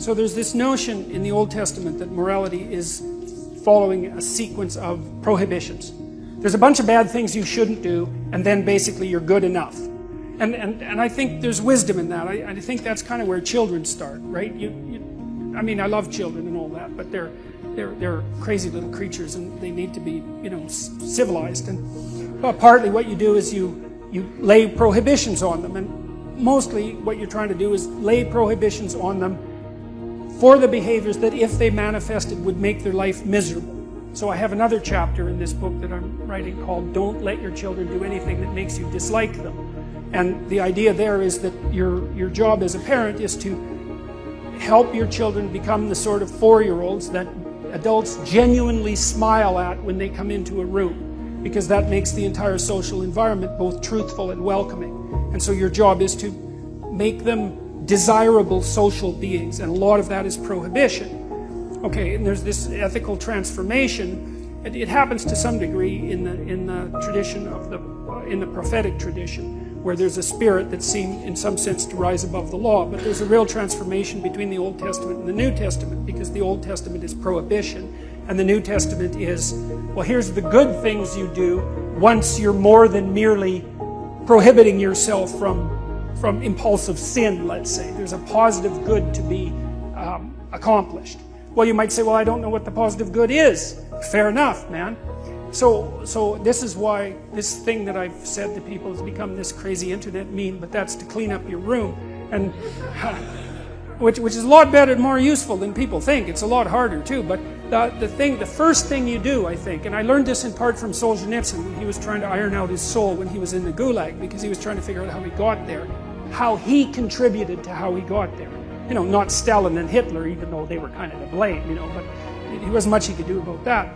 So there's this notion in the Old Testament that morality is following a sequence of prohibitions. There's a bunch of bad things you shouldn't do, and then basically you're good enough. And I think there's wisdom in that. I think that's kind of where children start, right? I mean, I love children and all that, but they're crazy little creatures, and they need to be, civilized. And partly what you do is you lay prohibitions on them, and mostly what you're trying to do is lay prohibitions on them for the behaviors that, if they manifested, would make their life miserable. So I have another chapter in this book that I'm writing called "Don't Let Your Children Do Anything That Makes You Dislike Them." And the idea there is that your job as a parent is to help your children become the sort of 4-year-olds that adults genuinely smile at when they come into a room, because that makes the entire social environment both truthful and welcoming. And so your job is to make them desirable social beings, and a lot of that is prohibition. Okay, and there's this ethical transformation. It happens to some degree in the tradition of in the prophetic tradition, where there's a spirit that seems, in some sense, to rise above the law. But there's a real transformation between the Old Testament and the New Testament, because the Old Testament is prohibition, and the New Testament is, well, here's the good things you do once you're more than merely prohibiting yourself from impulsive sin, let's say. There's a positive good to be accomplished. Well, you might say, well, I don't know what the positive good is. Fair enough, man. So this is why this thing that I've said to people has become this crazy internet meme, but that's to clean up your room, and which is a lot better and more useful than people think. It's a lot harder too, but the first thing you do, I think, and I learned this in part from Solzhenitsyn when he was trying to iron out his soul when he was in the Gulag, because he was trying to figure out how he got there, how he contributed to how he got there. Not Stalin and Hitler, even though they were kind of to blame, but there wasn't much he could do about that.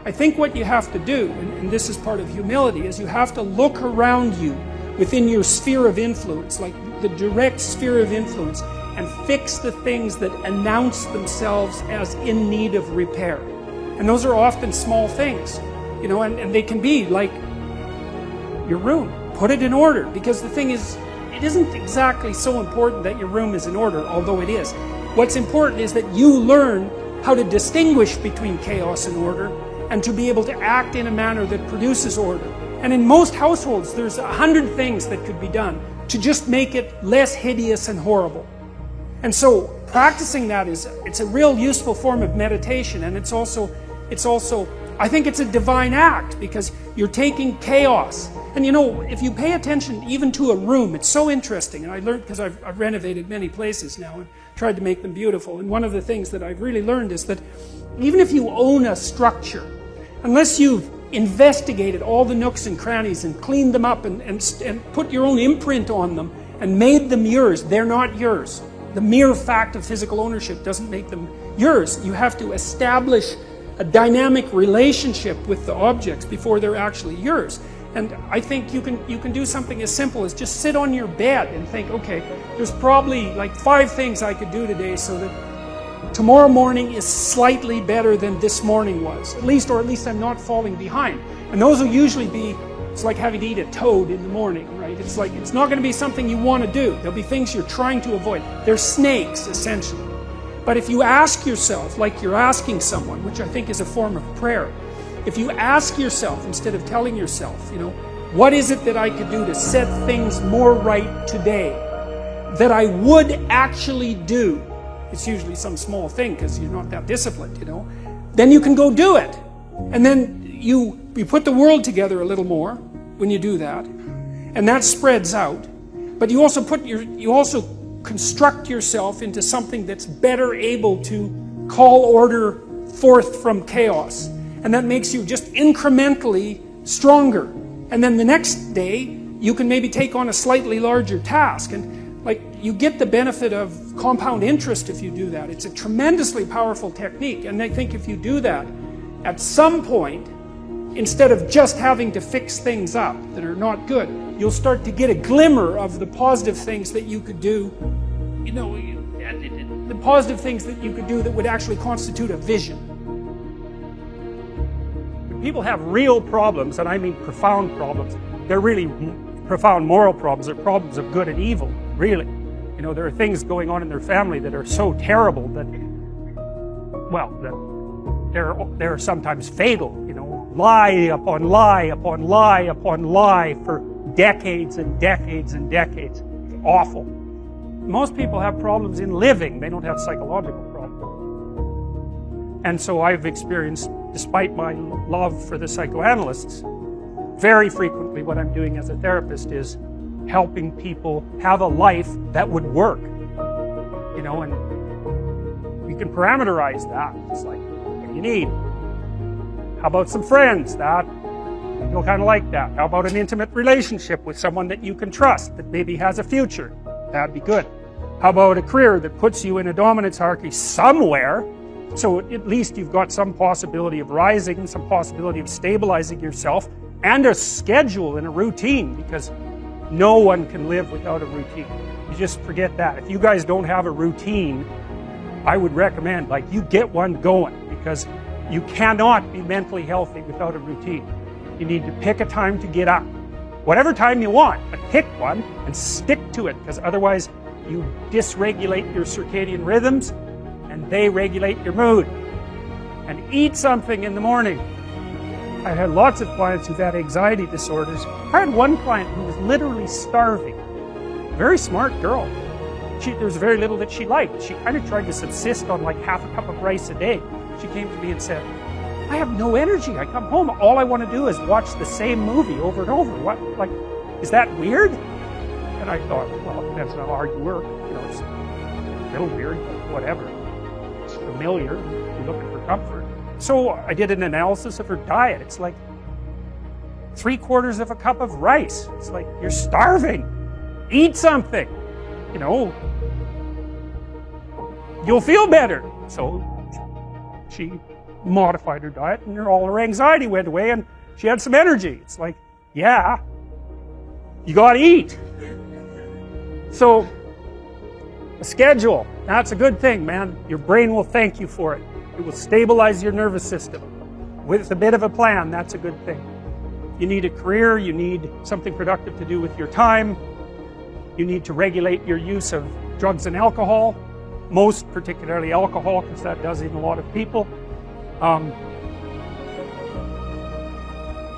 I think what you have to do, and this is part of humility, is you have to look around you within your sphere of influence, like the direct sphere of influence, and fix the things that announce themselves as in need of repair. And those are often small things, and they can be like your room. Put it in order, because the thing is, it isn't exactly so important that your room is in order, although it is. What's important is that you learn how to distinguish between chaos and order, and to be able to act in a manner that produces order. And in most households, there's 100 things that could be done to just make it less hideous and horrible. And so practicing that it's a real useful form of meditation, and it's also, I think it's a divine act, because you're taking chaos. And if you pay attention even to a room, it's so interesting. And I learned, because I've renovated many places now and tried to make them beautiful. And one of the things that I've really learned is that even if you own a structure, unless you've investigated all the nooks and crannies and cleaned them up and put your own imprint on them and made them yours, they're not yours. The mere fact of physical ownership doesn't make them yours. You have to establish a dynamic relationship with the objects before they're actually yours. And I think you can do something as simple as just sit on your bed and think, okay, there's probably like 5 things I could do today so that tomorrow morning is slightly better than this morning was. At least I'm not falling behind. And those will usually be, it's like having to eat a toad in the morning, right? It's like, it's not going to be something you want to do. There'll be things you're trying to avoid. They're snakes, essentially. But if you ask yourself, like you're asking someone, which I think is a form of prayer, if you ask yourself, instead of telling yourself, what is it that I could do to set things more right today that I would actually do? It's usually some small thing because you're not that disciplined, Then you can go do it. And then you put the world together a little more when you do that. And that spreads out. But you also construct yourself into something that's better able to call order forth from chaos. And that makes you just incrementally stronger. And then the next day, you can maybe take on a slightly larger task. And you get the benefit of compound interest if you do that. It's a tremendously powerful technique. And I think if you do that, at some point, instead of just having to fix things up that are not good, you'll start to get a glimmer of the positive things that you could do, the positive things that you could do that would actually constitute a vision. When people have real problems, and I mean profound problems, they're really profound moral problems. They're problems of good and evil, really. You know, there are things going on in their family that are so terrible that, well, that they're sometimes fatal. You know, lie upon lie upon lie upon lie for decades and decades and decades. It's awful. Most people have problems in living. They don't have psychological problems. And so I've experienced, despite my love for the psychoanalysts, very frequently what I'm doing as a therapist is helping people have a life that would work. You know, and we can parameterize that. It's like, what do you need? How about some friends? That you'll kind of like that. How about an intimate relationship with someone that you can trust, that maybe has a future? That'd be good. How about a career that puts you in a dominance hierarchy somewhere, so at least you've got some possibility of rising, some possibility of stabilizing yourself, and a schedule and a routine, because no one can live without a routine. You just forget that. If you guys don't have a routine, I would recommend, like, you get one going, because you cannot be mentally healthy without a routine. You need to pick a time to get up. Whatever time you want, but pick one and stick to it, because otherwise you dysregulate your circadian rhythms and they regulate your mood. And eat something in the morning. I've had lots of clients who've had anxiety disorders. I had one client who was literally starving. Very smart girl. There was very little that she liked. She kind of tried to subsist on like half a cup of rice a day. She came to me and said, I have no energy. I come home, all I want to do is watch the same movie over and over. What, like, is that weird? And I thought, well, it depends on how hard you work. You know, it's a little weird, but whatever. It's familiar. You're looking for comfort. So I did an analysis of her diet. It's like 3/4 of a cup of rice. It's like, you're starving. Eat something. You know, you'll feel better. So she modified her diet, and all her anxiety went away, and she had some energy. It's like, yeah, you gotta eat. So, a schedule, that's a good thing, man. Your brain will thank you for it. It will stabilize your nervous system. With a bit of a plan, that's a good thing. You need a career, you need something productive to do with your time, you need to regulate your use of drugs and alcohol, most particularly alcohol, because that does in a lot of people.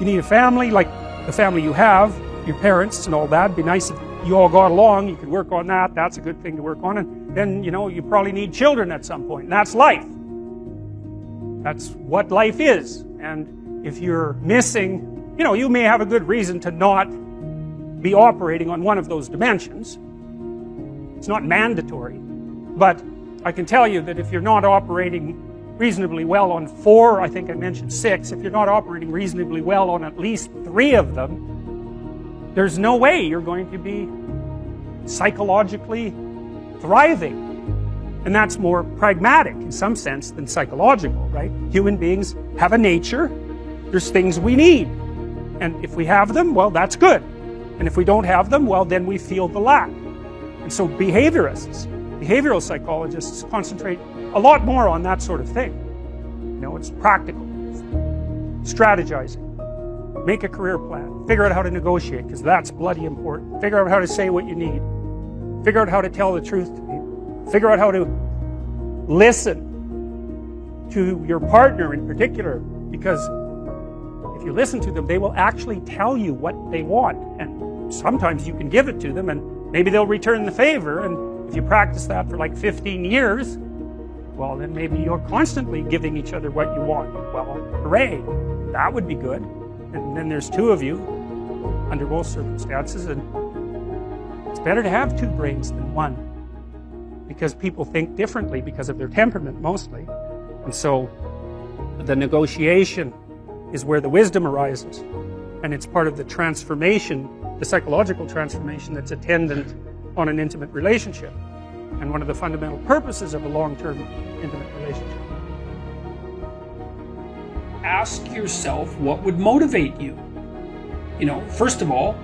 You need a family, like the family you have, your parents and all that. It'd be nice if you all got along, you could work on that. That's a good thing to work on. And then, you know, you probably need children at some point, and that's life. That's what life is. And if you're missing, you know, you may have a good reason to not be operating on one of those dimensions. It's not mandatory. But I can tell you that if you're not operating reasonably well on 4, I think I mentioned 6, if you're not operating reasonably well on at least 3 of them, there's no way you're going to be psychologically thriving. And that's more pragmatic in some sense than psychological, right? Human beings have a nature. There's things we need. And if we have them, well, that's good. And if we don't have them, well, then we feel the lack. And so behaviorists, behavioral psychologists concentrate a lot more on that sort of thing. You know, it's practical. It's strategizing. Make a career plan. Figure out how to negotiate, because that's bloody important. Figure out how to say what you need. Figure out how to tell the truth to people. Figure out how to listen to your partner in particular, because if you listen to them, they will actually tell you what they want. And sometimes you can give it to them, and maybe they'll return the favor. And if you practice that for like 15 years, well, then maybe you're constantly giving each other what you want. Well, hooray. That would be good. And then there's 2 of you under most circumstances, and it's better to have 2 brains than 1, because people think differently because of their temperament mostly. And so the negotiation is where the wisdom arises, and it's part of the transformation, the psychological transformation that's attendant on an intimate relationship, and one of the fundamental purposes of a long-term intimate relationship. Ask yourself what would motivate you. You know, first of all,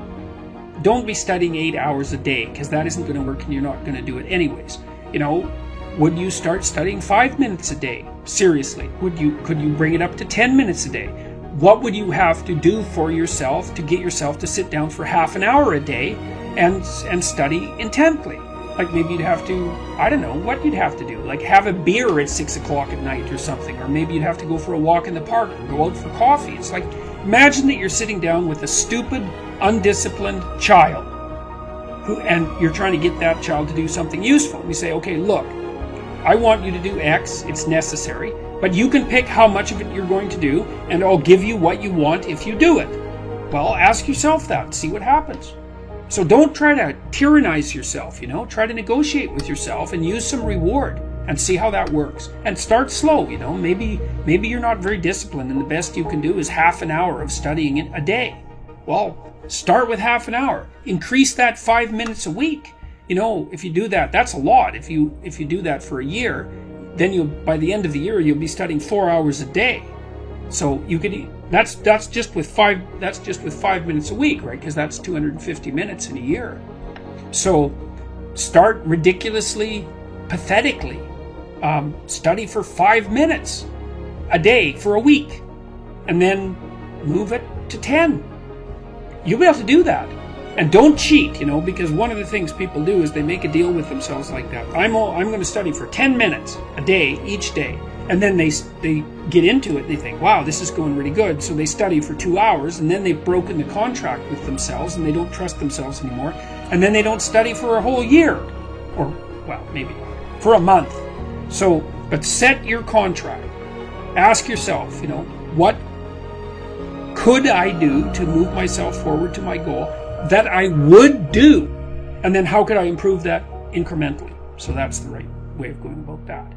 don't be studying 8 hours a day, because that isn't going to work and you're not going to do it anyways. You know, would you start studying 5 minutes a day? Seriously, could you bring it up to 10 minutes a day? What would you have to do for yourself to get yourself to sit down for half an hour a day and study intently? Like maybe you'd have to, I don't know what you'd have to do, like have a beer at 6 o'clock at night or something, or maybe you'd have to go for a walk in the park or go out for coffee. It's like, imagine that you're sitting down with a stupid, undisciplined child, and you're trying to get that child to do something useful. You say, okay, look, I want you to do X, it's necessary, but you can pick how much of it you're going to do, and I'll give you what you want if you do it. Well, ask yourself that, see what happens. So don't try to tyrannize yourself, try to negotiate with yourself and use some reward and see how that works. And start slow, maybe you're not very disciplined and the best you can do is half an hour of studying a day. Well, start with half an hour. Increase that 5 minutes a week. If you do that, that's a lot. If you do that for a year, then by the end of the year you'll be studying 4 hours a day. So you could that's just with 5 minutes a week, right? Because that's 250 minutes in a year. So start ridiculously, pathetically. Study for 5 minutes a day for a week, and then move it to 10. You'll be able to do that. And don't cheat, because one of the things people do is they make a deal with themselves like that. I'm going to study for 10 minutes a day, each day. And then they get into it. They think, wow, this is going really good. So they study for 2 hours, and then they've broken the contract with themselves, and they don't trust themselves anymore. And then they don't study for a whole year. Or, well, maybe for a month. So, but set your contract. Ask yourself, what could I do to move myself forward to my goal that I would do? And then how could I improve that incrementally? So that's the right way of going about that.